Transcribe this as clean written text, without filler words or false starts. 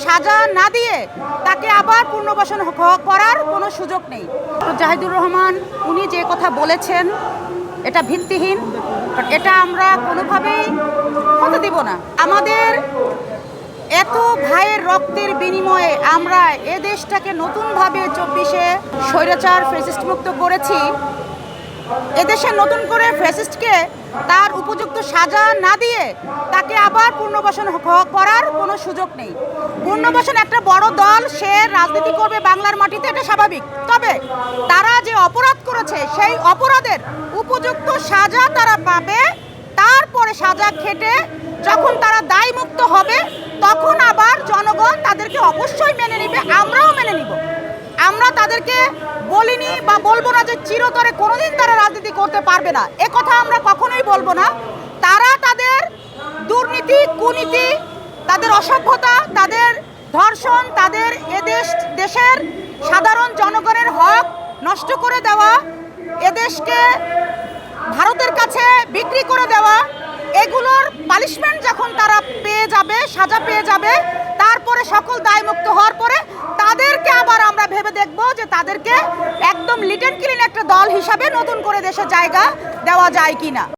সাজা না দিয়ে তাকে আবার পুনর্বাসন করার কোনো সুযোগ নেই। জাহিদুর রহমান উনি যে কথা বলেছেন এটা ভিত্তিহীন, এটা আমরা কোনোভাবেই হতে দিব না। আমাদের এত ভাইয়ের রক্তের বিনিময়ে আমরা এ দেশটাকে নতুনভাবে 24-এ স্বৈরাচার ফ্যাসিস্ট মুক্ত করেছি। এদেশে নতুন করে ফ্যাসিস্টকে তার উপযুক্ত সাজা না দিয়ে তাকে আবার পুনর্বাসন করার কোনো সুযোগ নেই। পুনর্বাসন একটা বড় দল, সে রাজনীতি করবে বাংলার মাটিতে, এটা স্বাভাবিক। তবে তারা যে অপরাধ করেছে সেই অপরাধের উপযুক্ত সাজা তারা পাবে। তারপরে সাজা খেটে যখন তারা দায়মুক্ত হবে তখন আবার জনগণ তাদেরকে অবশ্যই মেনে নেবে, আমরাও মেনে নিব। আমরা তাদেরকে বলিনি বা বলবো না যে চিরতরে কোনোদিন তারা রাজনীতি করতে পারবে না, এ কথা আমরা কখনোই বলবো না। তারা তাদের দুর্নীতি, কুনীতি, তাদের অসভ্যতা, তাদের ধর্ষণ, তাদের দেশের সাধারণ জনগণের হক নষ্ট করে দেওয়া, এদেশকে ভারতের কাছে বিক্রি করে দেওয়া, এগুলোর পানিশমেন্ট যখন তারা পেয়ে যাবে, সাজা পেয়ে যাবে, তারপরে সকল দায়মুক্ত হওয়ার পরে তাদেরকে আবার আমরা ভেবে দেখব যে তাদেরকে একদম লিট অ্যান্ড ক্লিন একটা দল হিসাবে নতুন করে দেশে জায়গা দেওয়া যায় কিনা।